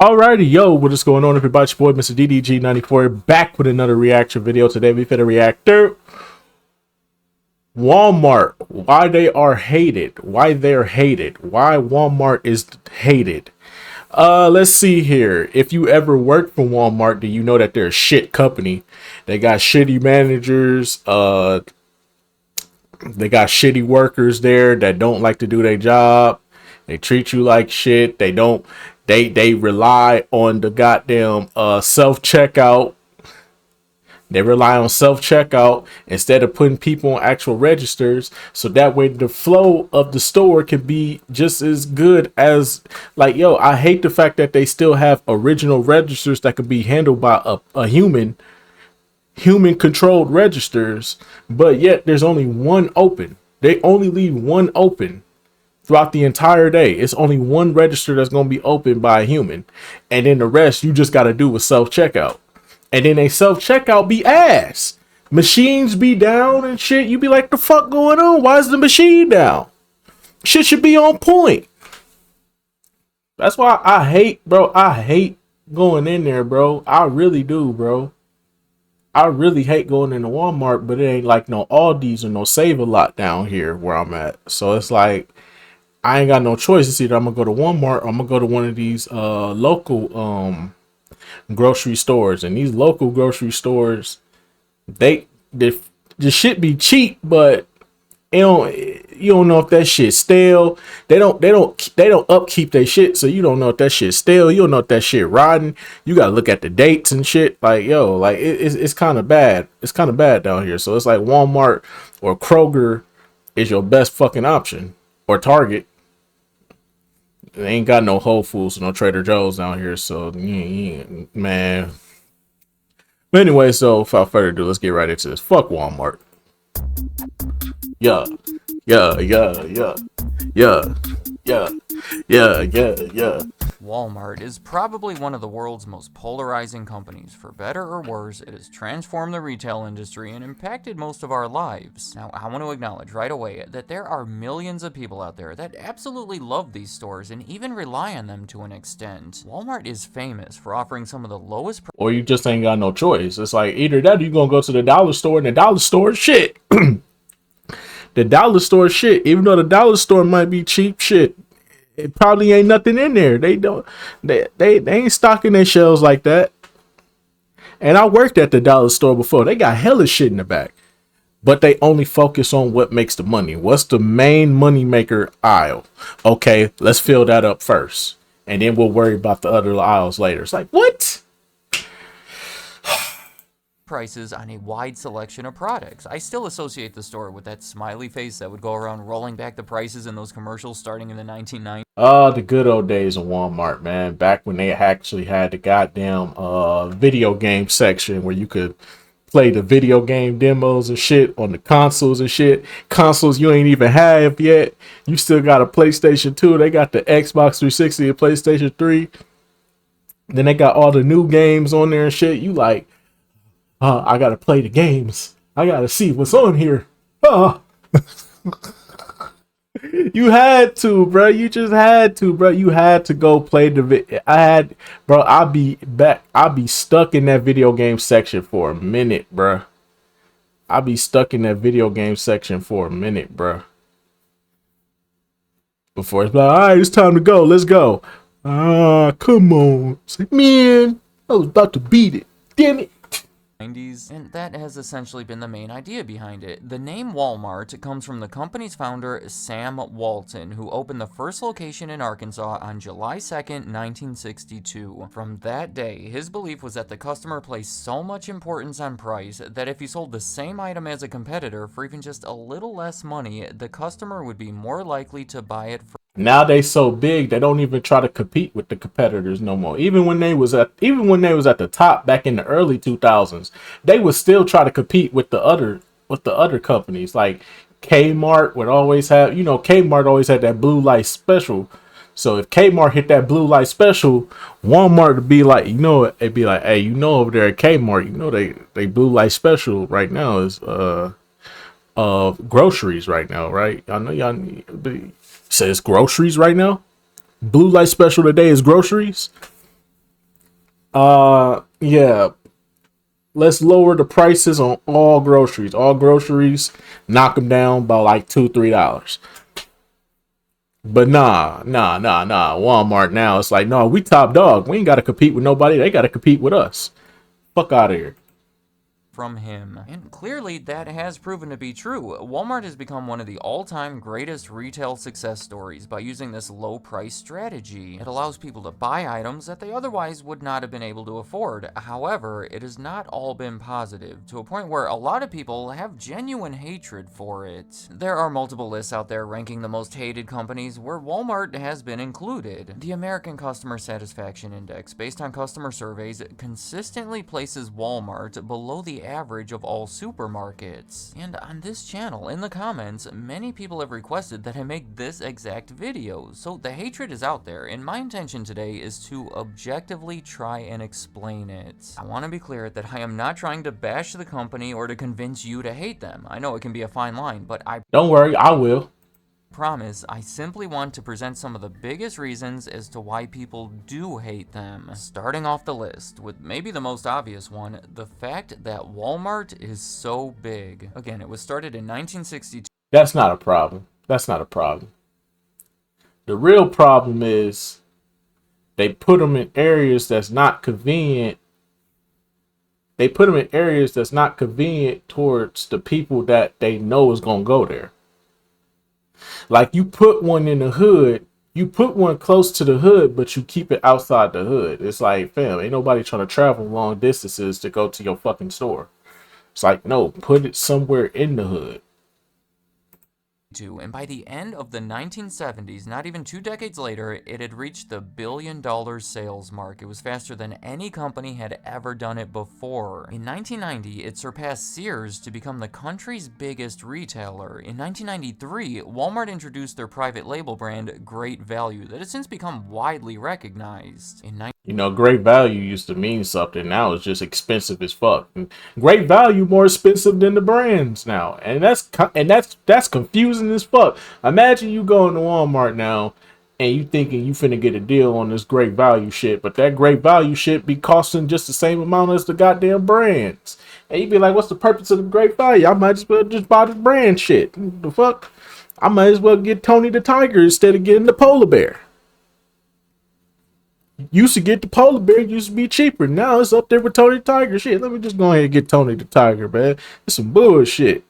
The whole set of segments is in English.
Alrighty, yo, what is going on, everybody? It's your boy, Mr. DDG94, back with another reaction video. Today, we finna react to Walmart. Why they are hated. Why they're hated. Why Walmart is hated. Let's see here. If you ever worked for Walmart, do you know that they're a shit company? They got shitty managers. They got shitty workers there that don't like to do their job. They treat you like shit. They rely on the goddamn self-checkout. They rely on self-checkout instead of putting people on actual registers, so that way the flow of the store can be just as good as, like, yo, I hate the fact that they still have original registers that could be handled by a human controlled registers, but yet there's only one open. They only leave one open throughout the entire day. It's only one register that's going to be opened by a human, and then the rest you just got to do with self-checkout. And then they self-checkout be ass. Machines be down and shit. You be like, the fuck going on? Why is the machine down? Shit should be on point. That's why I hate, bro. I hate going in there, bro. I really do, bro. I really hate going into Walmart, but it ain't like no Aldi's or no Save-A-Lot down here where I'm at. So it's like, I ain't got no choice. It's either I'm gonna go to Walmart or I'm gonna go to one of these local grocery stores. And these local grocery stores, the shit be cheap, but you don't know if that shit's stale. They don't upkeep their shit, so you don't know if that shit's stale. You don't know if that shit rotten. You gotta look at the dates and shit. Like, yo, like it's kind of bad. It's kind of bad down here. So it's like Walmart or Kroger is your best fucking option, or Target. They ain't got no Whole Foods, no Trader Joe's down here, so man. But anyway, so without further ado, let's get right into this. Fuck Walmart. Yeah, yeah, yeah, yeah, yeah, yeah, yeah, yeah, yeah. Walmart is probably one of the world's most polarizing companies. For better or worse, it has transformed the retail industry and impacted most of our lives. Now, I want to acknowledge right away that there are millions of people out there that absolutely love these stores and even rely on them to an extent. Walmart is famous for offering some of the lowest or you just ain't got no choice. It's like either that or you gonna go to the dollar store, and the dollar store shit. The dollar store shit, even though the dollar store might be cheap shit, it probably ain't nothing in there. They ain't stocking their shelves like that. And I worked at the dollar store before. They got hella shit in the back, but they only focus on what makes the money. What's the main money maker aisle? Okay, let's fill that up first, and then we'll worry about the other aisles later. It's like, what? prices on a wide selection of products. I still associate the store with that smiley face that would go around rolling back the prices in those commercials starting in the 1990s. Oh, the good old days of Walmart, man. Back when they actually had the goddamn video game section where you could play the video game demos and shit on the consoles and shit. Consoles you ain't even have yet. You still got a PlayStation 2. They got the Xbox 360 and PlayStation 3. Then they got all the new games on there and shit. You like, I gotta play the games. I gotta see what's on here. You had to, bro. You just had to, bro. You had to go play the I'd be stuck in that video game section for a minute, bro. I'd be stuck in that video game section for a minute, bro. Before it's like, all right, it's time to go. Let's go. Come on. It's like, man, I was about to beat it. Damn it. And that has essentially been the main idea behind it. The name Walmart comes from the company's founder, Sam Walton, who opened the first location in Arkansas on July 2nd, 1962. From that day, his belief was that the customer placed so much importance on price that if he sold the same item as a competitor for even just a little less money, the customer would be more likely to buy it for. Now they so big they don't even try to compete with the competitors no more. Even when they was at the top back in the early 2000s, they would still try to compete with the other companies. Like Kmart would always have, Kmart always had that blue light special. So if Kmart hit that blue light special, Walmart would be like, it'd be like, hey, over there at Kmart, they blue light special right now is groceries right now, right? I know y'all says groceries right now. Blue light special today is groceries. Yeah. Let's lower the prices on all groceries. All groceries, knock them down by like $2, $3. But nah. Walmart now, it's like, no, we top dog. We ain't got to compete with nobody. They got to compete with us. Fuck out of here. From him. And clearly that has proven to be true. Walmart has become one of the all-time greatest retail success stories by using this low price strategy. It allows people to buy items that they otherwise would not have been able to afford. However, it has not all been positive, to a point where a lot of people have genuine hatred for it. There are multiple lists out there ranking the most hated companies where Walmart has been included. The American Customer Satisfaction Index, based on customer surveys, consistently places Walmart below the average of all supermarkets. And on this channel, in the comments, many people have requested that I make this exact video, so the hatred is out there, and my intention today is to objectively try and explain it. I want to be clear that I am not trying to bash the company or to convince you to hate them. I know it can be a fine line, but I Don't worry, I will. promise, I simply want to present some of the biggest reasons as to why people do hate them. Starting off the list, with maybe the most obvious one, the fact that Walmart is so big. Again, it was started in 1962. That's not a problem. That's not a problem. The real problem is they put them in areas that's not convenient. They put them in areas that's not convenient towards the people that they know is going to go there. Like, you put one in the hood, you put one close to the hood, but you keep it outside the hood. It's like, fam, ain't nobody trying to travel long distances to go to your fucking store. It's like, no, put it somewhere in the hood. And by the end of the 1970s, not even 2 decades later, it had reached the $1 billion sales mark. It was faster than any company had ever done it before. In 1990, it surpassed Sears to become the country's biggest retailer. In 1993, Walmart introduced their private label brand, Great Value, that has since become widely recognized. You know, Great Value used to mean something. Now it's just expensive as fuck. And Great Value more expensive than the brands now, and that's confusing as fuck. Imagine you going to Walmart now and you thinking you finna get a deal on this Great Value shit, but that Great Value shit be costing just the same amount as the goddamn brands. And you be like, what's the purpose of the Great Value? I might as well just buy this brand shit. The fuck? I might as well get Tony the Tiger instead of getting the polar bear. Used to get the polar bear, used to be cheaper. Now it's up there with Tony the Tiger. Shit, let me just go ahead and get Tony the Tiger, man. It's some bullshit.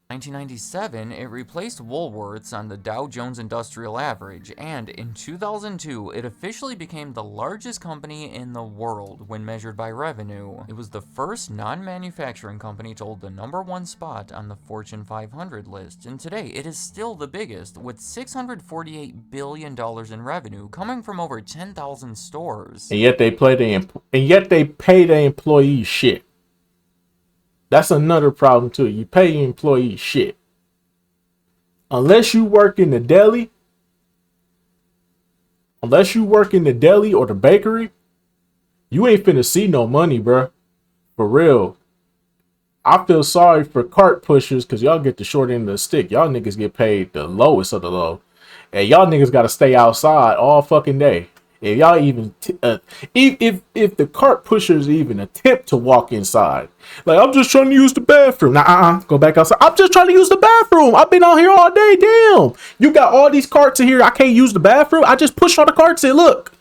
1997, it replaced Woolworths on the Dow Jones Industrial Average, and in 2002, it officially became the largest company in the world when measured by revenue. It was the first non-manufacturing company to hold the #1 spot on the Fortune 500 list, and today it is still the biggest, with $648 billion in revenue coming from over 10,000 stores. And yet they pay the employees shit. That's another problem too. You pay your employees shit. Unless you work in the deli or the bakery, you ain't finna see no money, bruh. For real. I feel sorry for cart pushers because y'all get the short end of the stick. Y'all niggas get paid the lowest of the low. And y'all niggas gotta stay outside all fucking day. If y'all even, if the cart pushers even attempt to walk inside, like, I'm just trying to use the bathroom. Nah, go back outside. I'm just trying to use the bathroom. I've been out here all day. Damn, you got all these carts in here. I can't use the bathroom. I just push all the carts in. Look,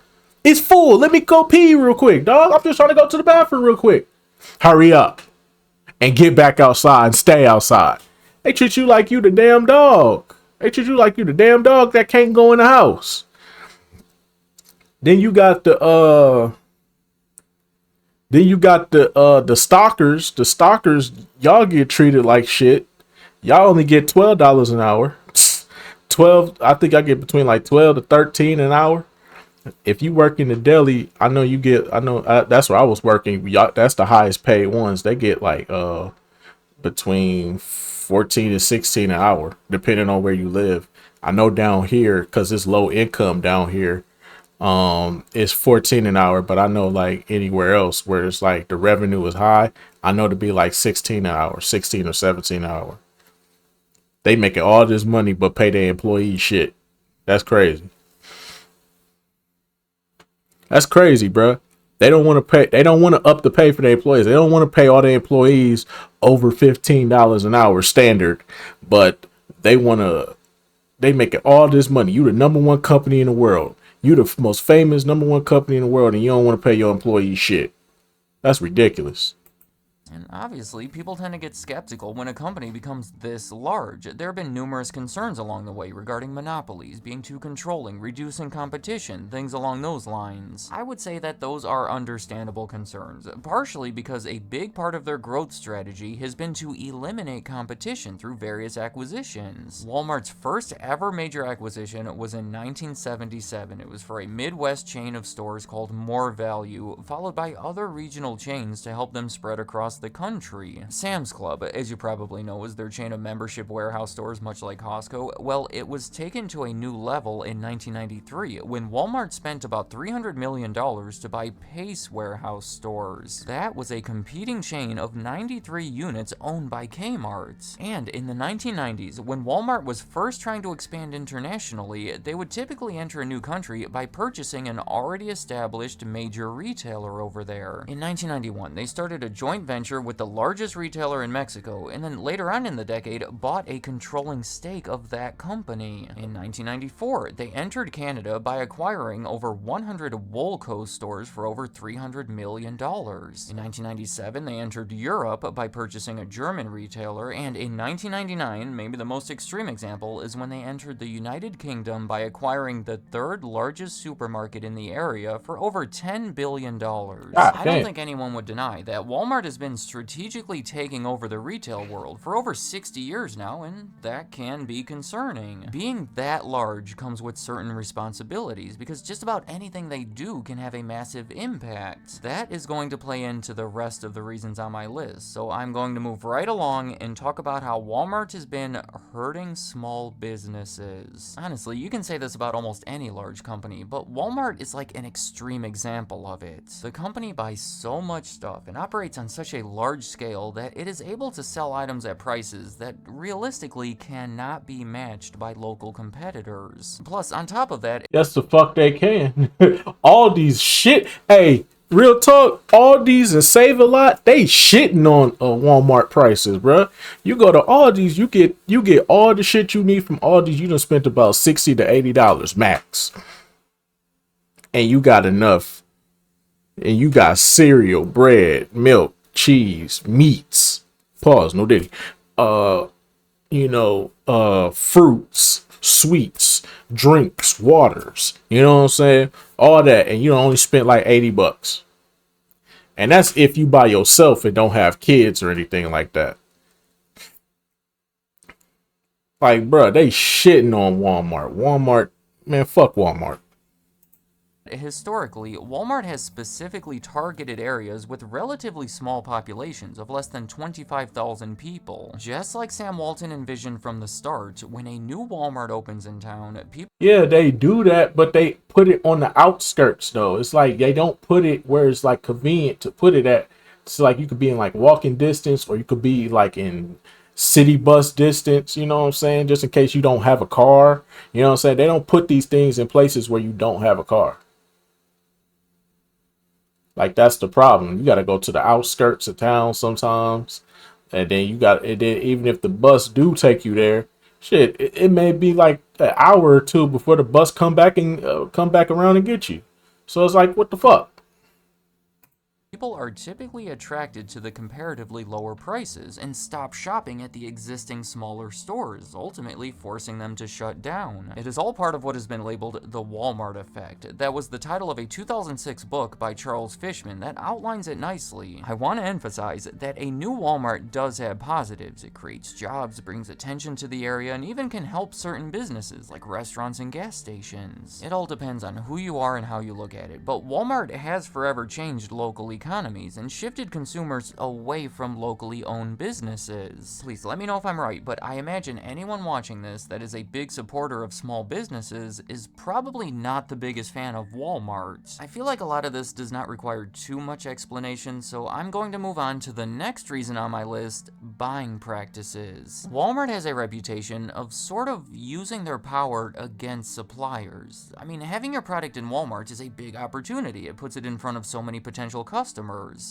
it's full. Let me go pee real quick, dog. I'm just trying to go to the bathroom real quick. Hurry up and get back outside and stay outside. They treat you like you the damn dog. They treat you like you the damn dog that can't go in the house. Then you got the stalkers. The stalkers, y'all get treated like shit. Y'all only get $12 an hour. 12, I think I get between like 12 to 13 an hour. If you work in the deli, that's where I was working. That's the highest paid ones. They get like between 14 and 16 an hour, depending on where you live. I know down here, because it's low income down here, it's 14 an hour, but I know like anywhere else where it's like the revenue is high, I know to be like 16 an hour, 16 or 17 an hour. They making all this money but pay their employees shit. That's crazy. That's crazy, bruh. They don't want to pay. They don't want to up the pay for their employees. They don't want to pay all their employees over $15 an hour standard, but they want to. They making all this money. You the number one company in the world. You the most famous number one company in the world, and you don't want to pay your employees shit. That's ridiculous. And obviously, people tend to get skeptical when a company becomes this large. There have been numerous concerns along the way regarding monopolies, being too controlling, reducing competition, things along those lines. I would say that those are understandable concerns, partially because a big part of their growth strategy has been to eliminate competition through various acquisitions. Walmart's first ever major acquisition was in 1977. It was for a Midwest chain of stores called More Value, followed by other regional chains to help them spread across the country. Sam's Club, as you probably know, is their chain of membership warehouse stores, much like Costco. Well, it was taken to a new level in 1993 when Walmart spent about $300 million to buy Pace warehouse stores. That was a competing chain of 93 units owned by Kmart. And in the 1990s, when Walmart was first trying to expand internationally, they would typically enter a new country by purchasing an already established major retailer over there. In 1991, they started a joint venture with the largest retailer in Mexico, and then later on in the decade bought a controlling stake of that company. In 1994, they entered Canada by acquiring over 100 Woolco stores for over $300 million. In 1997, they entered Europe by purchasing a German retailer, and in 1999, maybe the most extreme example, is when they entered the United Kingdom by acquiring the third largest supermarket in the area for over $10 billion. I don't think anyone would deny that Walmart has been strategically taking over the retail world for over 60 years now, and that can be concerning. Being that large comes with certain responsibilities, because just about anything they do can have a massive impact. That is going to play into the rest of the reasons on my list, so I'm going to move right along and talk about how Walmart has been hurting small businesses. Honestly, you can say this about almost any large company, but Walmart is like an extreme example of it. The company buys so much stuff and operates on such a large scale that it is able to sell items at prices that realistically cannot be matched by local competitors. Plus, on top of that, yes, the fuck they can. All these shit. Hey, real talk. All these and Save a Lot. They shitting on Walmart prices, bro. You go to Aldi's, you get all the shit you need from Aldi's. You done spent about $60 to $80 max, and you got enough. And you got cereal, bread, milk, cheese, meats. Pause, no diddy. Fruits, sweets, drinks, waters. You know what I'm saying? All that, and you only spent like $80. And that's if you by yourself and don't have kids or anything like that. Like, bro, they shitting on Walmart. Walmart, man, fuck Walmart. Historically, Walmart has specifically targeted areas with relatively small populations of less than 25,000 people. Just like Sam Walton envisioned from the start, when a new Walmart opens in town, people... Yeah, they do that, but they put it on the outskirts, though. It's like they don't put it where it's like convenient to put it at. It's like you could be in like walking distance, or you could be like in city bus distance, you know what I'm saying? Just in case you don't have a car. You know what I'm saying? They don't put these things in places where you don't have a car. Like, that's the problem. You got to go to the outskirts of town sometimes. And then even if the bus do take you there, shit, it may be like an hour or two before the bus come back around and get you. So it's like, what the fuck? People are typically attracted to the comparatively lower prices and stop shopping at the existing smaller stores, ultimately forcing them to shut down. It is all part of what has been labeled the Walmart effect. That was the title of a 2006 book by Charles Fishman that outlines it nicely. I want to emphasize that a new Walmart does have positives. It creates jobs, brings attention to the area, and even can help certain businesses like restaurants and gas stations. It all depends on who you are and how you look at it, but Walmart has forever changed local economy economies and shifted consumers away from locally owned businesses. Please let me know if I'm right, but I imagine anyone watching this that is a big supporter of small businesses is probably not the biggest fan of Walmart. I feel like a lot of this does not require too much explanation, so I'm going to move on to the next reason on my list: buying practices. Walmart has a reputation of sort of using their power against suppliers. I mean, having your product in Walmart is a big opportunity. It puts it in front of so many potential customers.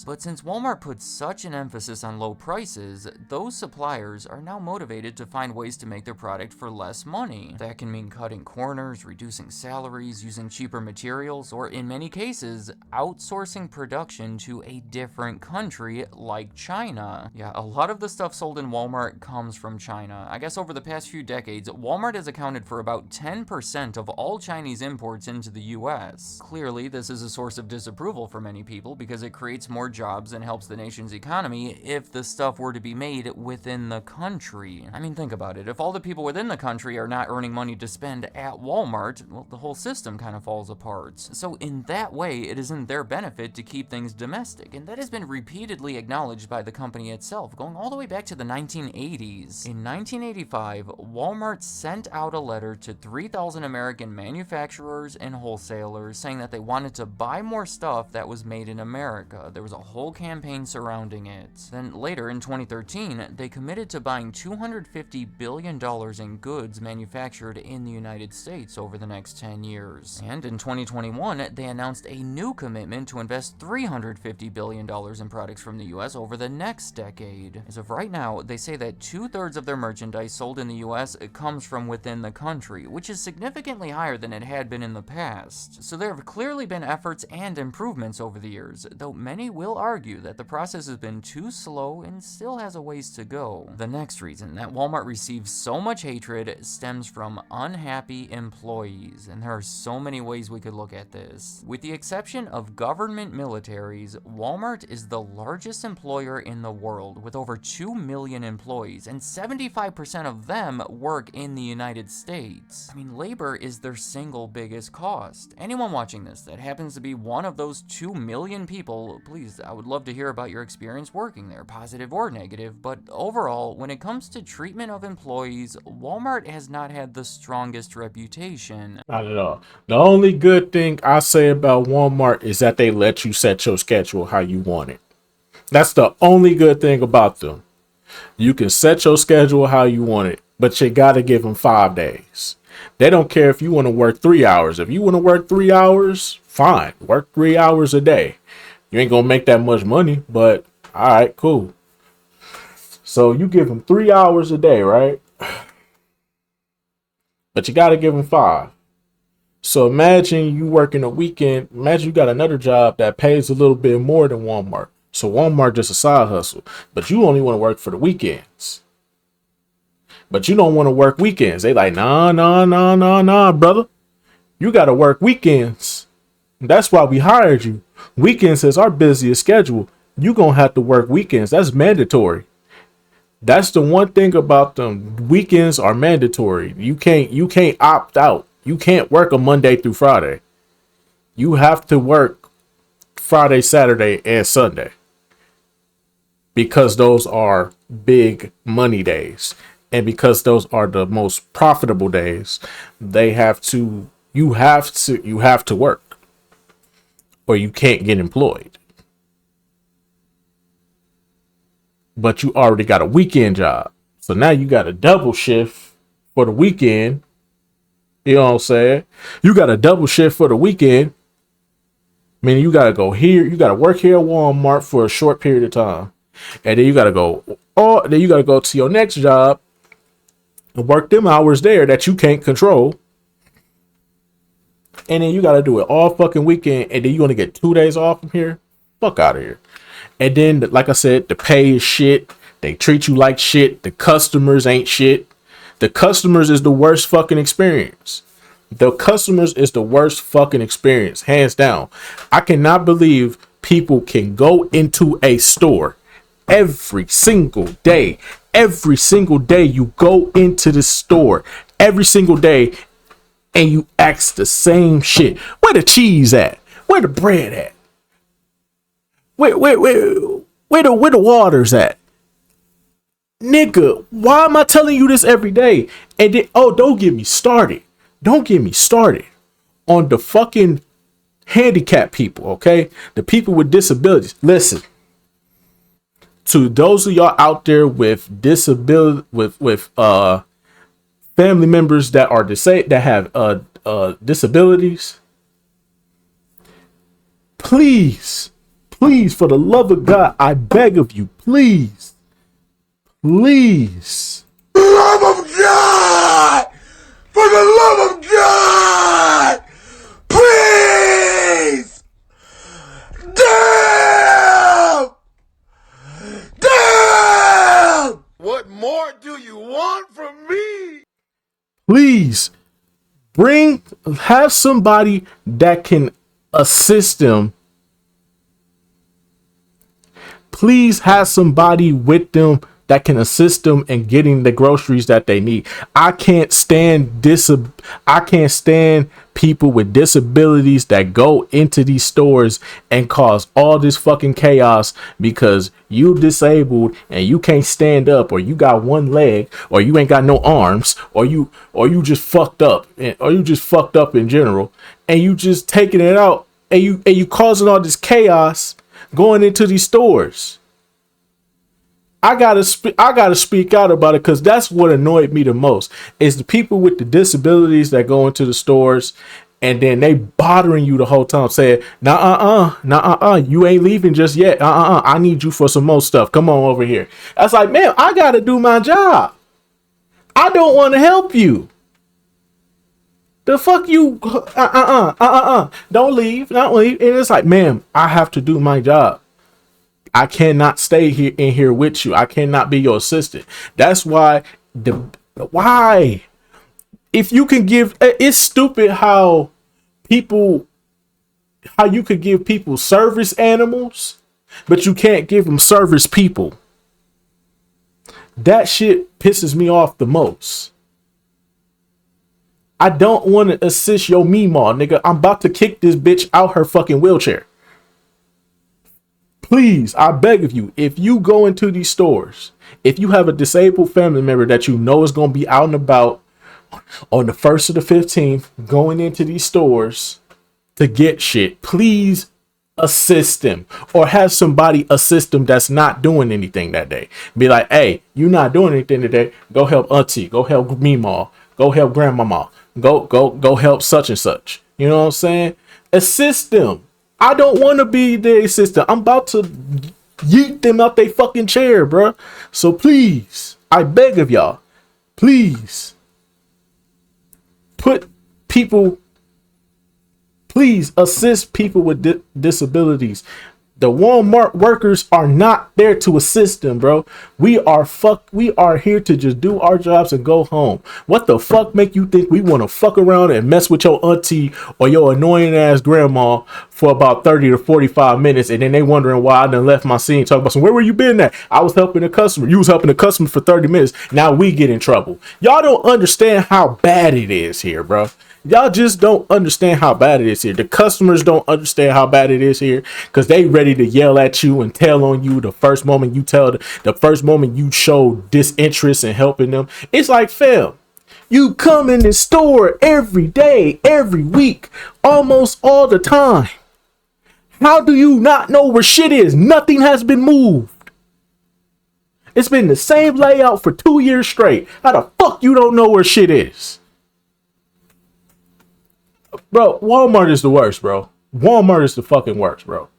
But since Walmart puts such an emphasis on low prices, those suppliers are now motivated to find ways to make their product for less money. That can mean cutting corners, reducing salaries, using cheaper materials, or in many cases, outsourcing production to a different country like China. Yeah, a lot of the stuff sold in Walmart comes from China. I guess over the past few decades, Walmart has accounted for about 10% of all Chinese imports into the US. Clearly, this is a source of disapproval for many people because it creates more jobs and helps the nation's economy if the stuff were to be made within the country. I mean, think about it. If all the people within the country are not earning money to spend at Walmart, well, the whole system kind of falls apart. So in that way, it is in their benefit to keep things domestic, and that has been repeatedly acknowledged by the company itself, going all the way back to the 1980s. In 1985, Walmart sent out a letter to 3,000 American manufacturers and wholesalers saying that they wanted to buy more stuff that was made in America. There was a whole campaign surrounding it. Then later in 2013, they committed to buying $250 billion in goods manufactured in the United States over the next 10 years. And in 2021, they announced a new commitment to invest $350 billion in products from the US over the next decade. As of right now, they say that 2/3 of their merchandise sold in the US comes from within the country, which is significantly higher than it had been in the past. So there have clearly been efforts and improvements over the years, though many will argue that the process has been too slow and still has a ways to go. The next reason that Walmart receives so much hatred stems from unhappy employees, and there are so many ways we could look at this. With the exception of government militaries, Walmart is the largest employer in the world with over 2 million employees, and 75% of them work in the United States. I mean, labor is their single biggest cost. Anyone watching this that happens to be one of those 2 million people, please, I would love to hear about your experience working there, positive or negative, but overall, when it comes to treatment of employees, Walmart has not had the strongest reputation. Not at all. The only good thing I say about Walmart is that they let you set your schedule how you want it. That's the only good thing about them. You can set your schedule how you want it, but you got to give them 5 days. They don't care if you want to work 3 hours. If you want to work 3 hours, fine. Work 3 hours a day. You ain't going to make that much money, but all right, cool. So you give them 3 hours a day, right? But you got to give them 5. So imagine you working a weekend. Imagine you got another job that pays a little bit more than Walmart. So Walmart just a side hustle, but you only want to work for the weekends. But you don't want to work weekends. They like, nah, brother. You got to work weekends. That's why we hired you. Weekends is our busiest schedule. You going to have to work weekends. That's mandatory. That's the one thing about them. Weekends are mandatory. You can't opt out. You can't work a Monday through Friday. You have to work Friday, Saturday, and Sunday. Because those are big money days. And because those are the most profitable days, you have to work. Or you can't get employed. But you already got a weekend job. So now you got a double shift for the weekend. You know what I'm saying? You got a double shift for the weekend. Meaning you got to go here. You got to work here at Walmart for a short period of time. And then you got to go to your next job and work them hours there that you can't control. And then you got to do it all fucking weekend. And then you're going to get 2 days off from here. Fuck out of here. And then, like I said, the pay is shit. They treat you like shit. The customers ain't shit. The customers is the worst fucking experience. The customers is the worst fucking experience, hands down. I cannot believe people can go into a store every single day. Every single day you go into the store. Every single day. And you ask the same shit. Where the cheese at? Where the bread at? Where the water's at? Nigga, why am I telling you this every day? And then, oh, don't get me started. Don't get me started on the fucking handicapped people, okay? The people with disabilities. Listen, to those of y'all out there with disability, with family members that are disabled, that have disabilities, please, for the love of God, I beg of you, please. For the love of God! For the love of God! Please! Damn! Damn! What more do you want from me? Please have somebody that can assist them. Please have somebody with them that can assist them in getting the groceries that they need. I can't stand people with disabilities that go into these stores and cause all this fucking chaos because you disabled and you can't stand up, or you got one leg, or you ain't got no arms, or you just fucked up, or you just fucked up in general, and you just taking it out, and you causing all this chaos going into these stores. I gotta speak out about it, because that's what annoyed me the most is the people with the disabilities that go into the stores and then they bothering you the whole time saying, nah, you ain't leaving just yet. I need you for some more stuff. Come on over here. That's like, man, I gotta do my job. I don't want to help you. The fuck you, don't leave. And it's like, ma'am, I have to do my job. I cannot stay here with you. I cannot be your assistant. That's why why? If you can give, it's stupid how you could give people service animals, but you can't give them service people. That shit pisses me off the most. I don't want to assist your Meemaw, nigga. I'm about to kick this bitch out her fucking wheelchair. Please, I beg of you, if you go into these stores, if you have a disabled family member that you know is going to be out and about on the 1st or the 15th, going into these stores to get shit, please assist them, or have somebody assist them that's not doing anything that day. Be like, hey, you not doing anything today. Go help auntie. Go help Meemaw. Go help grandmama. Go help such and such. You know what I'm saying? Assist them. I don't want to be their assistant. I'm about to yeet them out their fucking chair, bro. So please, I beg of y'all, please assist people with disabilities. The Walmart workers are not there to assist them, bro. We are here to just do our jobs and go home. What the fuck make you think we want to fuck around and mess with your auntie or your annoying ass grandma for about 30 to 45 minutes, and then they wondering why I done left my scene talking about some, where were you been at? I was helping the customer. You was helping the customer for 30 minutes. Now we get in trouble. Y'all don't understand how bad it is here, bro. Y'all just don't understand how bad it is here. The customers don't understand how bad it is here, because they ready to yell at you and tell on you the first moment you show disinterest in helping them. It's like, fam, you come in the store every day, every week, almost all the time. How do you not know where shit is? Nothing has been moved. It's been the same layout for 2 years straight. How the fuck you don't know where shit is? Bro, Walmart is the worst, bro. Walmart is the fucking worst, bro.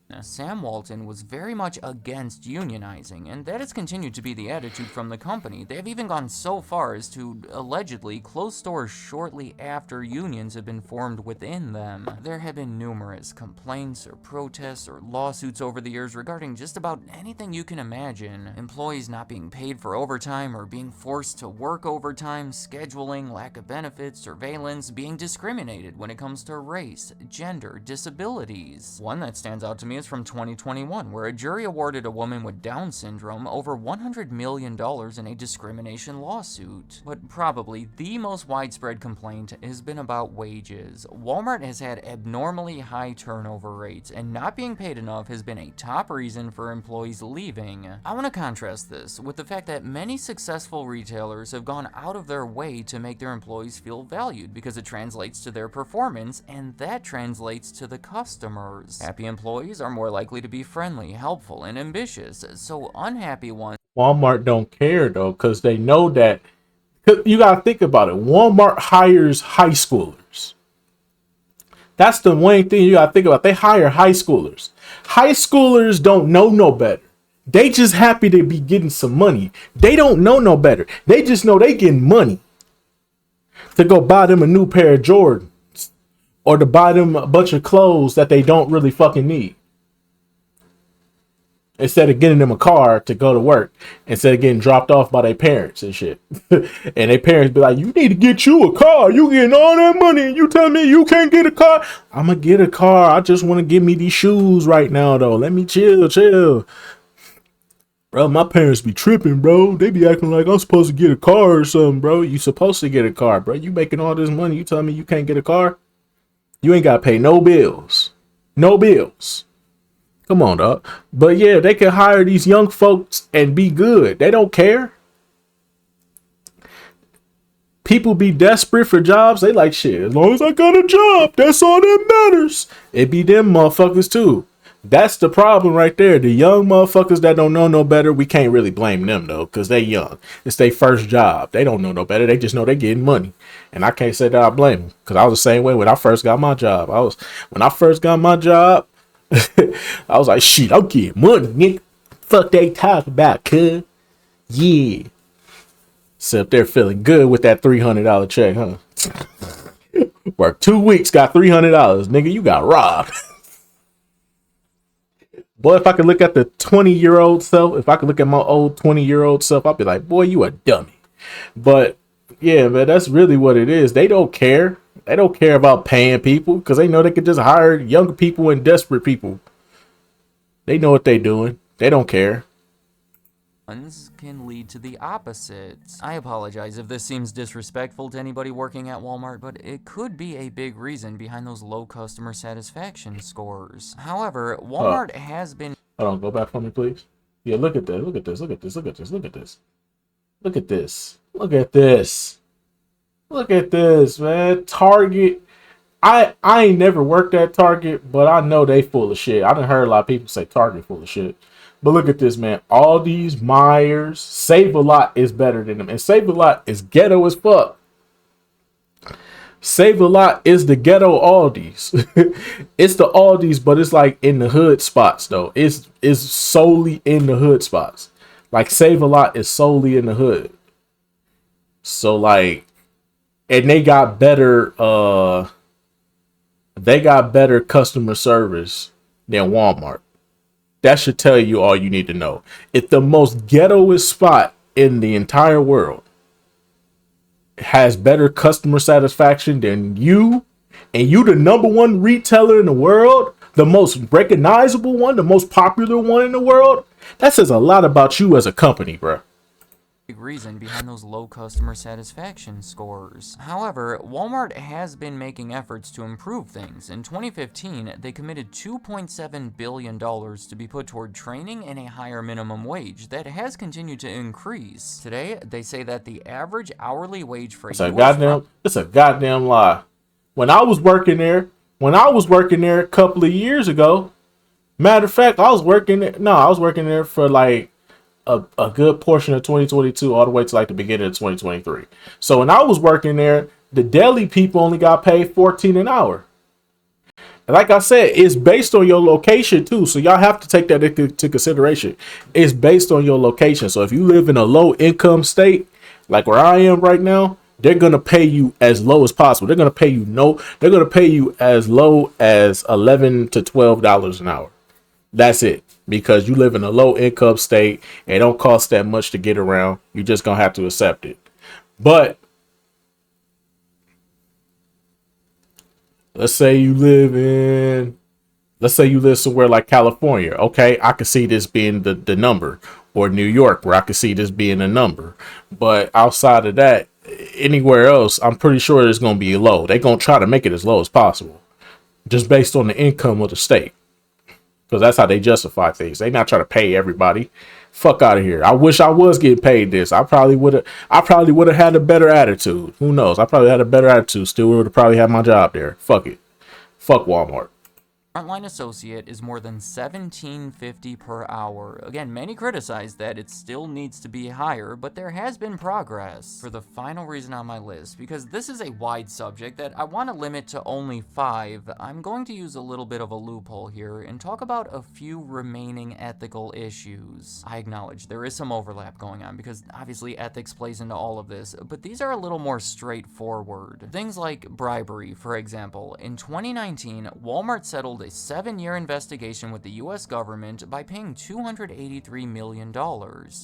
Now, Sam Walton was very much against unionizing, and that has continued to be the attitude from the company. They have even gone so far as to allegedly close stores shortly after unions have been formed within them. There have been numerous complaints or protests or lawsuits over the years regarding just about anything you can imagine. Employees not being paid for overtime or being forced to work overtime, scheduling, lack of benefits, surveillance, being discriminated when it comes to race, gender, disabilities. One that stands out to me is is from 2021, where a jury awarded a woman with Down syndrome over $100 million in a discrimination lawsuit. But probably the most widespread complaint has been about wages. Walmart has had abnormally high turnover rates, and not being paid enough has been a top reason for employees leaving. I want to contrast this with the fact that many successful retailers have gone out of their way to make their employees feel valued because it translates to their performance, and that translates to the customers. Happy employees are more likely to be friendly, helpful, and ambitious, so unhappy ones. Walmart don't care though, because they know that. 'Cause you gotta think about it. Walmart hires high schoolers. That's the one thing you gotta think about. They hire high schoolers. High schoolers don't know no better. They just happy to be getting some money. They don't know no better. They just know they getting money to go buy them a new pair of Jordans or to buy them a bunch of clothes that they don't really fucking need. Instead of getting them a car to go to work, instead of getting dropped off by their parents and shit. And their parents be like, you need to get you a car. You getting all that money and you tell me you can't get a car? I'm going to get a car. I just want to give me these shoes right now, though. Let me chill. Bro, my parents be tripping, bro. They be acting like I'm supposed to get a car or something, bro. You supposed to get a car, bro. You making all this money. You telling me you can't get a car? You ain't got to pay no bills. No bills. Come on, dog. But yeah, they can hire these young folks and be good. They don't care. People be desperate for jobs. They like, shit, as long as I got a job, that's all that matters. It be them motherfuckers too. That's the problem right there. The young motherfuckers that don't know no better, we can't really blame them though, because they young. It's their first job. They don't know no better. They just know they getting money. And I can't say that I blame them, because I was the same way when I first got my job. When I first got my job, I was like, shit, I'm getting money, nigga. Fuck they talk about, cuz. Yeah. Sit up there feeling good with that $300 check, huh? Worked 2 weeks, got $300. Nigga, you got robbed. Boy, if I could look at the 20-year-old self, if I could look at my old 20-year-old self, I'd be like, boy, you a dummy. But yeah, man, that's really what it is. They don't care. They don't care about paying people because they know they could just hire younger people and desperate people. They know what they're doing. They don't care. Can lead to the opposite. I apologize if this seems disrespectful to anybody working at Walmart, but it could be a big reason behind those low customer satisfaction scores. However, Walmart has been... Hold on, go back for me, please. Yeah, look at this. Look at this. Look at this. Look at this. Look at this. Look at this. Look at this. Look at this, man. Target. I ain't never worked at Target, but I know they full of shit. I done heard a lot of people say Target full of shit. But look at this, man. Aldi's, Myers, Save-A-Lot is better than them. And Save-A-Lot is ghetto as fuck. Save-A-Lot is the ghetto Aldi's. It's the Aldi's, but it's like in the hood spots, though. It's solely in the hood spots. Like Save-A-Lot is solely in the hood. So like, and they got better customer service than Walmart. That should tell you all you need to know. It's the most ghettoest spot in the entire world. It has better customer satisfaction than you. And you the number one retailer in the world. The most recognizable one. The most popular one in the world. That says a lot about you as a company, bro. Big reason behind those low customer satisfaction scores. However, Walmart has been making efforts to improve things. In 2015, they committed $2.7 billion to be put toward training and a higher minimum wage that has continued to increase. Today, they say that the average hourly wage for it's a goddamn lie. When I was working there a couple of years ago, matter of fact, I was working there for like a good portion of 2022 all the way to like the beginning of 2023. So when I was working there, the deli people only got paid $14 an hour. And like I said, it's based on your location too. So y'all have to take that into consideration. It's based on your location. So if you live in a low income state, like where I am right now, they're going to pay you as low as possible. They're going to pay you as low as $11 to $12 an hour. That's it. Because you live in a low income state and it don't cost that much to get around. You're just going to have to accept it. But let's say you live in Let's say you live somewhere like California. Okay, I could see this being the number, or New York, where I could see this being a number. But outside of that, anywhere else, I'm pretty sure it's going to be low. They're going to try to make it as low as possible, just based on the income of the state, because that's how they justify things. They not trying to pay everybody. Fuck out of here. I wish I was getting paid this. I probably would have. I probably would have had a better attitude. Who knows? I probably had a better attitude. Still would have probably had my job there. Fuck it. Fuck Walmart. Frontline associate is more than $17.50 per hour. Again, many criticize that it still needs to be higher, but there has been progress. For the final reason on my list, because this is a wide subject that I want to limit to only 5, I'm going to use a little bit of a loophole here and talk about a few remaining ethical issues. I acknowledge there is some overlap going on because obviously ethics plays into all of this, but these are a little more straightforward. Things like bribery, for example. In 2019, Walmart settled a 7-year investigation with the US government by paying $283 million.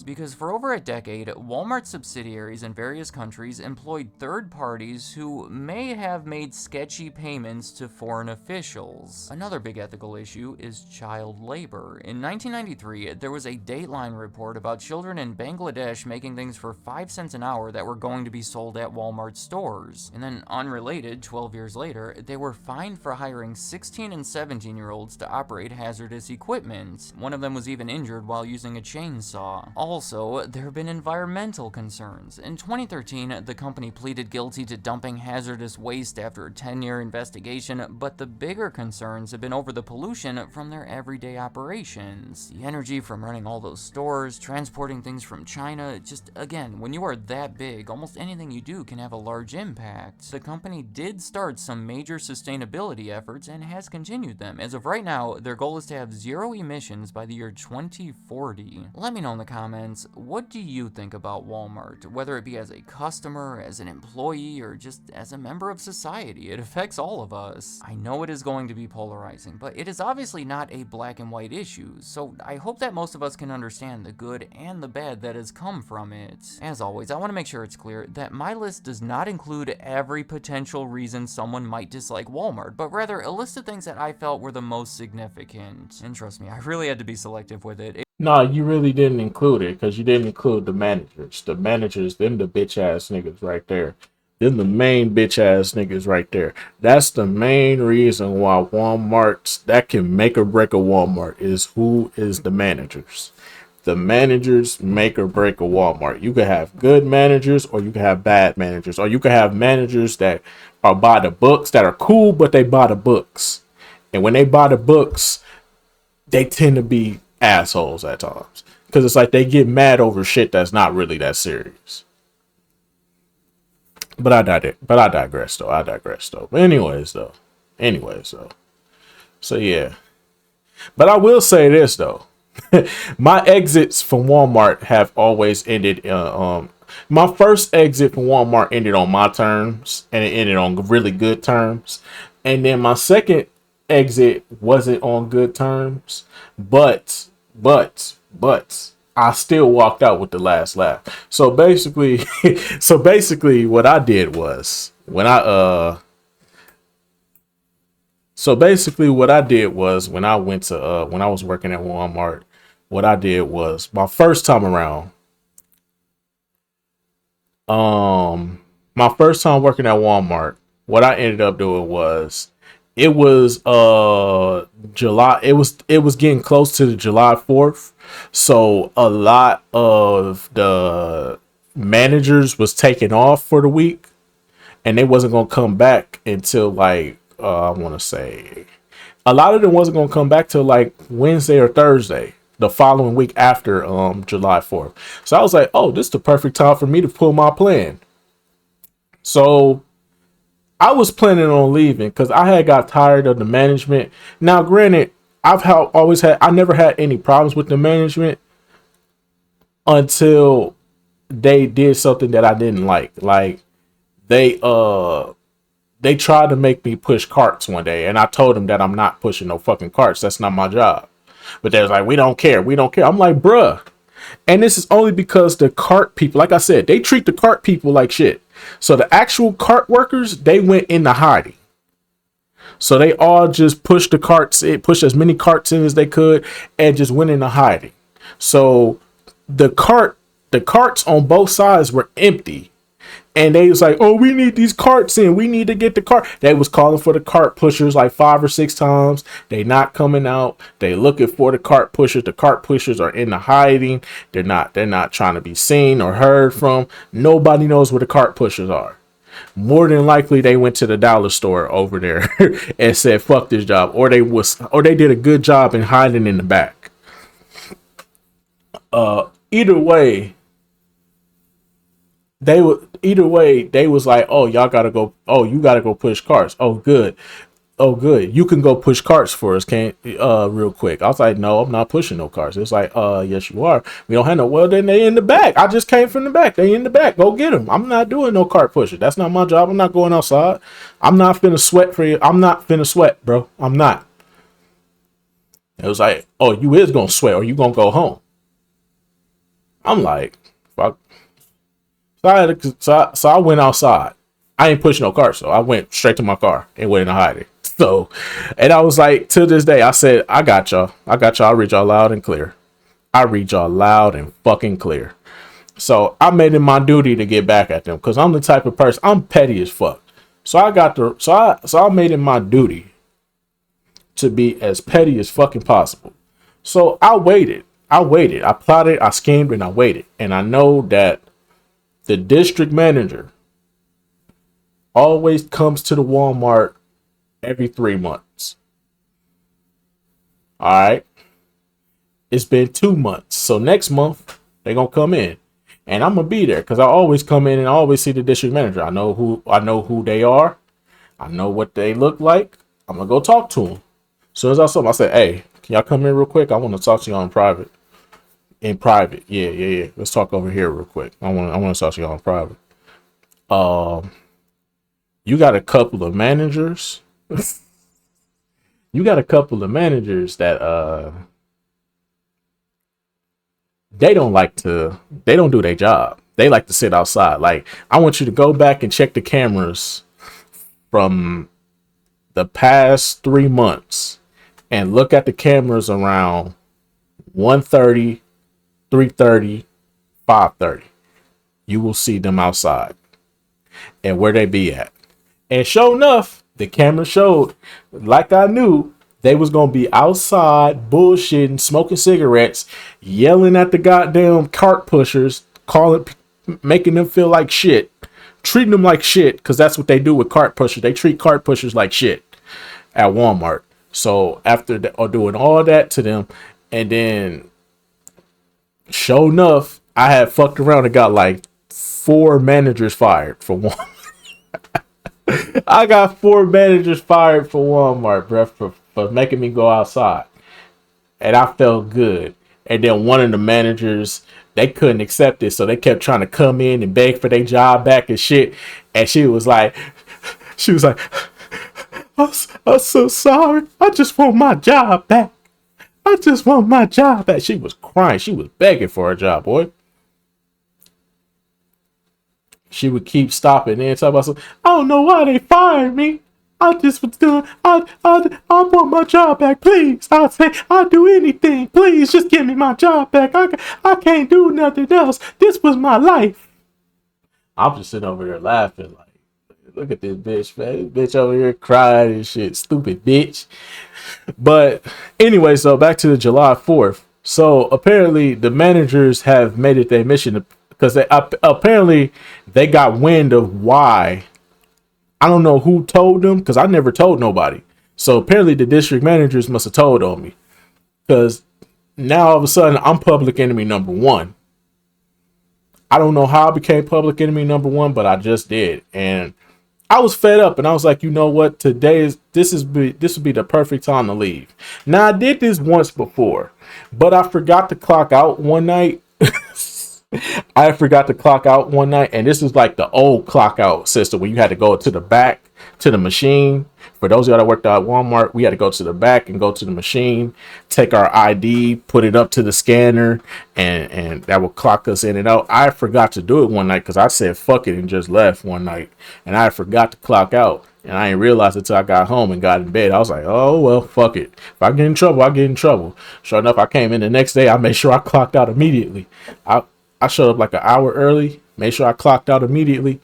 Because for over a decade, Walmart subsidiaries in various countries employed third parties who may have made sketchy payments to foreign officials. Another big ethical issue is child labor. In 1993, there was a Dateline report about children in Bangladesh making things for 5 cents an hour that were going to be sold at Walmart stores. And then, unrelated, 12 years later, they were fined for hiring 16 and 17-year-olds to operate hazardous equipment. One of them was even injured while using a chainsaw. Also, there have been environmental concerns. In 2013, the company pleaded guilty to dumping hazardous waste after a 10-year investigation, but the bigger concerns have been over the pollution from their everyday operations. The energy from running all those stores, transporting things from China, just again, when you are that big, almost anything you do can have a large impact. The company did start some major sustainability efforts and has continued them. As of right now, their goal is to have 0 emissions by the year 2040. Let me know in the comments, what do you think about Walmart? Whether it be as a customer, as an employee, or just as a member of society, it affects all of us. I know it is going to be polarizing, but it is obviously not a black and white issue, so I hope that most of us can understand the good and the bad that has come from it. As always, I want to make sure it's clear that my list does not include every potential reason someone might dislike Walmart, but rather a list of things that I felt were the most significant. And trust me, I really had to be selective with it. No, you really didn't include it because you didn't include the managers. The managers, them the bitch ass niggas right there. Them the main bitch ass niggas right there. That's the main reason why Walmart's that can make or break a Walmart is who is the managers. The managers make or break a Walmart. You can have good managers or you can have bad managers, or you can have managers that are by the books that are cool, but they buy the books. And when they buy the books, they tend to be assholes at times because it's like they get mad over shit that's not really that serious. But I digress though. But anyways though. So yeah. But I will say this though. My exits from Walmart have always ended my first exit from Walmart ended on my terms, and it ended on really good terms. And then my second exit wasn't on good terms, but I still walked out with the last laugh. So basically what I did was when I went to when I was working at Walmart, what I did was my first time around, my first time working at Walmart, what I ended up doing was it was July, it was getting close to the July 4th. So a lot of the managers was taking off for the week, and they wasn't gonna come back until like I want to say a lot of them wasn't gonna come back till like Wednesday or Thursday the following week after July 4th. So I was like, oh, this is the perfect time for me to pull my plan. So I was planning on leaving because I had got tired of the management. Now, granted, I never had any problems with the management until they did something that I didn't like. Like they tried to make me push carts one day, and I told them that I'm not pushing no fucking carts. That's not my job. But they was like, we don't care. I'm like, bruh. And this is only because the cart people, like I said, they treat the cart people like shit. So the actual cart workers, they went into hiding. So they all just pushed the carts, pushed as many carts in as they could, and just went into hiding. So the carts on both sides were empty. And they was like, oh, we need these carts in. We need to get the cart. They was calling for the cart pushers like 5 or 6 times. They not coming out. They looking for the cart pushers. The cart pushers are in the hiding. They're not trying to be seen or heard from. Nobody knows where the cart pushers are. More than likely they went to the dollar store over there and said, fuck this job. Or they did a good job in hiding in the back. Either way, they was like, oh, y'all gotta go. Oh, you gotta go push carts. Oh, good. Oh, good. You can go push carts for us, can't real quick. I was like, no, I'm not pushing no carts. It's like, yes, you are. We don't have no. Well, then they in the back. I just came from the back. They in the back. Go get them. I'm not doing no cart pushing. That's not my job. I'm not going outside. I'm not finna sweat for you. I'm not finna sweat, bro. I'm not. It was like, oh, you is gonna sweat or you gonna go home. I'm like, fuck. So I went outside. I ain't pushing no car, so I went straight to my car and went in hiding. So, and I was like, to this day, I said, I got y'all. I read y'all loud and clear. I read y'all loud and fucking clear. So I made it my duty to get back at them because I'm the type of person, I'm petty as fuck. So I made it my duty to be as petty as fucking possible. So I waited. I plotted, I schemed, and I waited. And I know that the district manager always comes to the Walmart every 3 months. All right. It's been 2 months. So next month, they're going to come in. And I'm going to be there because I always come in and I always see the district manager. I know who they are. I know what they look like. I'm going to go talk to them. As soon as I saw them, I said, hey, can y'all come in real quick? I want to talk to y'all in private. In private. Yeah. Let's talk over here real quick. I want to talk to y'all in private. You got a couple of managers. You got a couple of managers that they don't do their job. They like to sit outside. Like, I want you to go back and check the cameras from the past 3 months and look at the cameras around 1:30, 3:30, 5:30. You will see them outside and where they be at. And sure enough, the camera showed, like I knew, they was going to be outside bullshitting, smoking cigarettes, yelling at the goddamn cart pushers, making them feel like shit, treating them like shit, because that's what they do with cart pushers. They treat cart pushers like shit at Walmart. So after doing all that to them, and then sure enough, I had fucked around and got like 4 managers fired for Walmart. I got 4 managers fired for Walmart, bro, for making me go outside. And I felt good. And then one of the managers, they couldn't accept it, so they kept trying to come in and beg for their job back and shit. And she was like, I'm so sorry. I just want my job back. I just want my job back. She was crying. She was begging for her job, boy. She would keep stopping and talk about something. I don't know why they fired me. I just was doing. I want my job back, please. I'll do anything, please. Just give me my job back. I can't do nothing else. This was my life. I'm just sitting over there laughing like, look at this bitch, man. This bitch over here crying and shit. Stupid bitch. But anyway, so back to the July 4th. So apparently the managers have made it their mission to, because apparently they got wind of why. I don't know who told them, because I never told nobody. So apparently the district managers must have told on me, because now all of a sudden I'm public enemy number 1. I don't know how I became public enemy number 1, but I just did. And I was fed up, and I was like, you know what? This would be the perfect time to leave. Now I did this once before, but I forgot to clock out one night. I forgot to clock out one night, and this is like the old clock out system where you had to go to the back to the machine For those of y'all that worked out at Walmart, we had to go to the back and go to the machine, take our ID, put it up to the scanner, and that will clock us in and out. I forgot to do it one night because I said fuck it and just left one night, and I forgot to clock out. And I didn't realize it until I got home and got in bed. I was like, oh, well, fuck it. If I get in trouble, I get in trouble. Sure enough, I came in the next day. I made sure I clocked out immediately. I showed up like an hour early, made sure I clocked out immediately.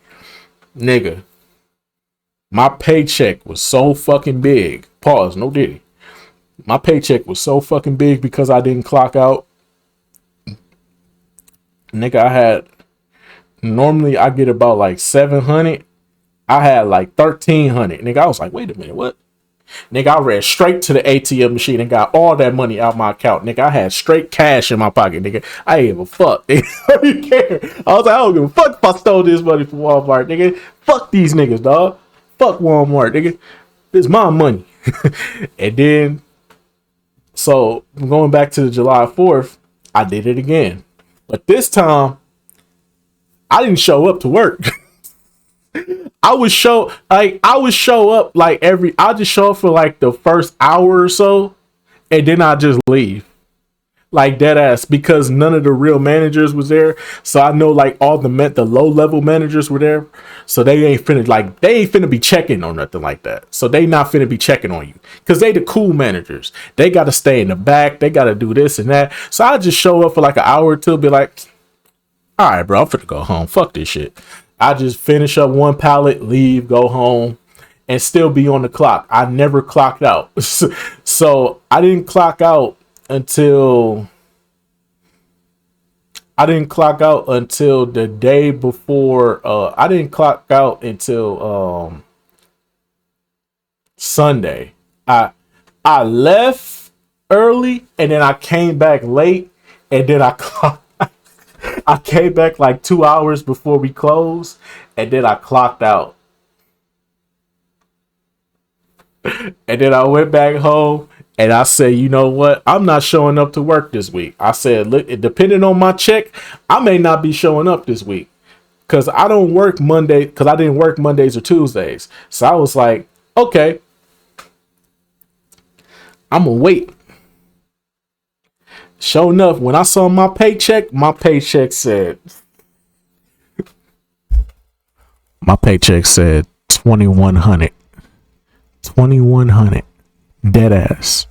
Nigga, my paycheck was so fucking big. Pause, no diddy. My paycheck was so fucking big because I didn't clock out. Nigga, normally I get about like 700. I had like 1,300. Nigga, I was like, wait a minute, what? Nigga, I ran straight to the ATM machine and got all that money out my account. Nigga, I had straight cash in my pocket. Nigga, I ain't give a fuck. Nigga, I don't care. I was like, I don't give a fuck if I stole this money from Walmart. Nigga, fuck these niggas, dog. Fuck Walmart, nigga. It's my money. And then, so going back to the July 4th, I did it again. But this time, I didn't show up to work. I would show up like I'll just show up for like the first hour or so, and then I just leave. Like dead ass, because none of the real managers was there. So I know like all the low level managers were there. So they ain't finna be checking or nothing like that. So they not finna be checking on you. Cause they the cool managers. They gotta stay in the back. They gotta do this and that. So I just show up for like an hour or two, be like, all right, bro, I'm finna go home. Fuck this shit. I just finish up one pallet, leave, go home, and still be on the clock. I never clocked out. So I didn't clock out until the day before. I didn't clock out until Sunday. I left early and then I came back late, and then I came back like 2 hours before we closed, and then I clocked out. And then I went back home and I said, you know what? I'm not showing up to work this week. I said, look, depending on my check, I may not be showing up this week because I don't work Monday, because I didn't work Mondays or Tuesdays. So I was like, okay, I'm going to wait. Sure enough, when I saw my paycheck said 2,100. 2,100. Dead ass.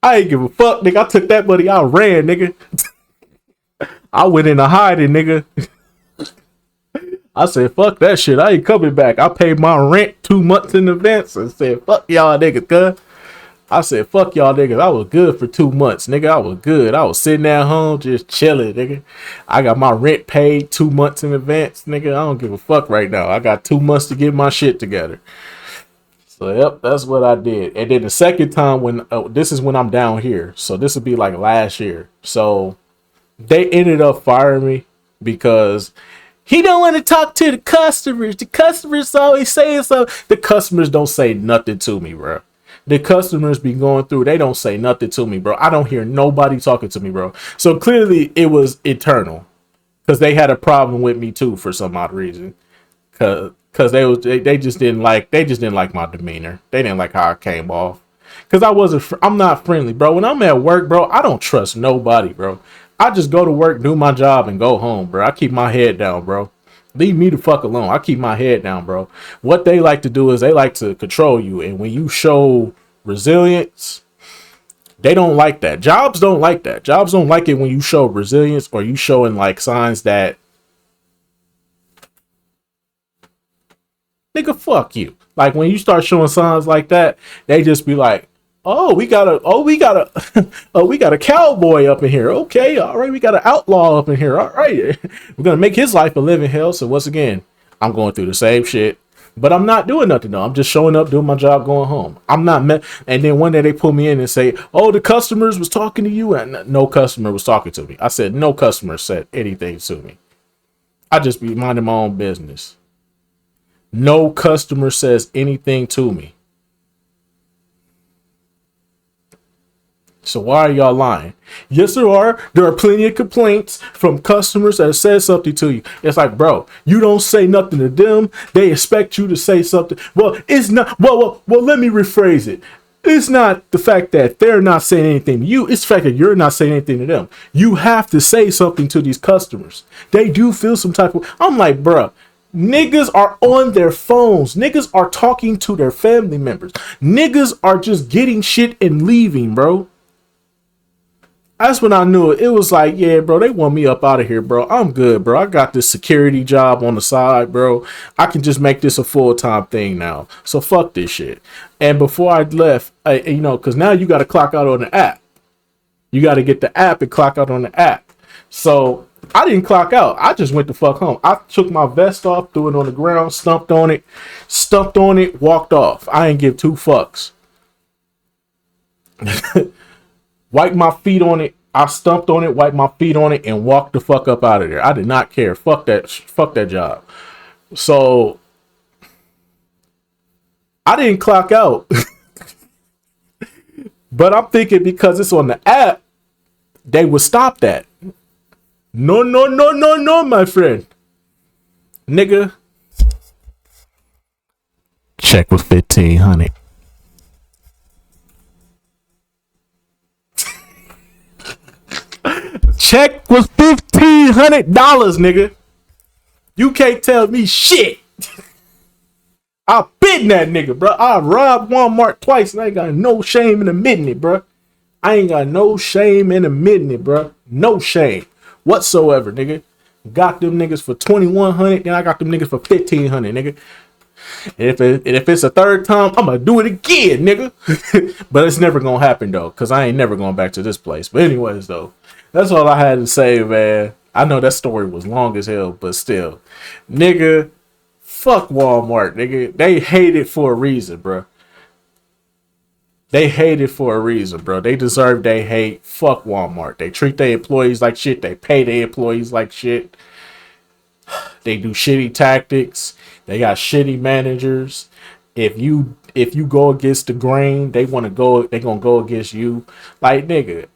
I ain't give a fuck, nigga. I took that money, I ran, nigga. I went into hiding, nigga. I said, fuck that shit. I ain't coming back. I paid my rent 2 months in advance and said, fuck y'all niggas, cuz. I said, fuck y'all niggas. I was good for 2 months, nigga. I was good. I was sitting at home just chilling, nigga. I got my rent paid 2 months in advance, nigga. I don't give a fuck right now. I got 2 months to get my shit together. So, yep, that's what I did. And then the second time this is when I'm down here. So this would be like last year. So they ended up firing me because he don't want to talk to the customers. The customers always saying so. The customers don't say nothing to me, bro. The customers be going through. They don't say nothing to me, bro. I don't hear nobody talking to me, bro. So clearly it was internal because they had a problem with me too for some odd reason. Cause they just didn't like my demeanor. They didn't like how I came off. Cause I'm not friendly, bro. When I'm at work, bro, I don't trust nobody, bro. I just go to work, do my job, and go home, bro. I keep my head down, bro. Leave me the fuck alone. I keep my head down, bro. What they like to do is they like to control you. And when you show resilience, they don't like that. Jobs don't like that. Jobs don't like it when you show resilience or you showing like signs that, nigga, fuck you. Like when you start showing signs like that, they just be like, we got a cowboy up in here. Okay, all right, we got an outlaw up in here. All right, we're gonna make his life a living hell. So once again, I'm going through the same shit, but I'm not doing nothing though. I'm just showing up, doing my job, going home. And then one day they pull me in and say, "Oh, the customers was talking to you," and no customer was talking to me. I said, "No customer said anything to me. I just be minding my own business. No customer says anything to me." So why are y'all lying? Yes, there are. There are plenty of complaints from customers that have said something to you. It's like, bro, you don't say nothing to them. They expect you to say something. Well, it's not. Well. Let me rephrase it. It's not the fact that they're not saying anything to you. It's the fact that you're not saying anything to them. You have to say something to these customers. They do feel some type of. I'm like, bro. Niggas are on their phones. Niggas are talking to their family members. Niggas are just getting shit and leaving, bro. That's when I knew it. It was like, yeah, bro, they want me up out of here, bro. I'm good, bro. I got this security job on the side, bro. I can just make this a full-time thing now. So fuck this shit. And before I left, because now you got to clock out on the app. You got to get the app and clock out on the app. So I didn't clock out. I just went the fuck home. I took my vest off, threw it on the ground, stumped on it, walked off. I ain't give two fucks. Wiped my feet on it. I stumped on it, wiped my feet on it, and walked the fuck up out of there. I did not care. Fuck that job. So I didn't clock out. But I'm thinking because it's on the app, they would stop that. No, my friend. Nigga. Check was 1,500. Check was $1,500, nigga. You can't tell me shit. I been that nigga, bro. I robbed Walmart twice and I ain't got no shame in admitting it, bro. I ain't got no shame in admitting it, bro. No shame whatsoever, nigga. Got them niggas for $2,100, then I got them niggas for $1,500, nigga. If it's a third time, I'm gonna do it again, nigga. But it's never gonna happen though, cause I ain't never going back to this place. But anyways, though, that's all I had to say, man. I know that story was long as hell, but still, nigga, fuck Walmart, nigga. They hate it for a reason, bro. They hate it for a reason, bro. They deserve they hate. Fuck Walmart. They treat their employees like shit. They pay their employees like shit. They do shitty tactics. They got shitty managers. If you go against the grain, they gonna go against you. Like, nigga,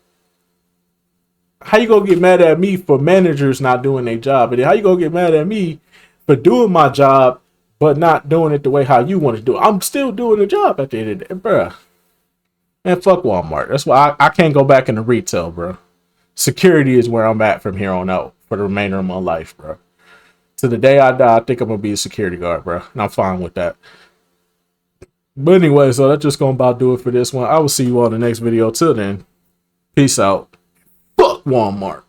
how you gonna get mad at me for managers not doing their job? And then how you gonna get mad at me for doing my job but not doing it the way how you want to do it? I'm still doing the job at the end of the day, bruh. And fuck Walmart. That's why I can't go back into retail, bro. Security is where I'm at from here on out for the remainder of my life, bro. To the day I die, I think I'm gonna be a security guard, bro. And I'm fine with that. But anyway, so that's just gonna about do it for this one. I will see you all in the next video. Till then, peace out. Fuck Walmart.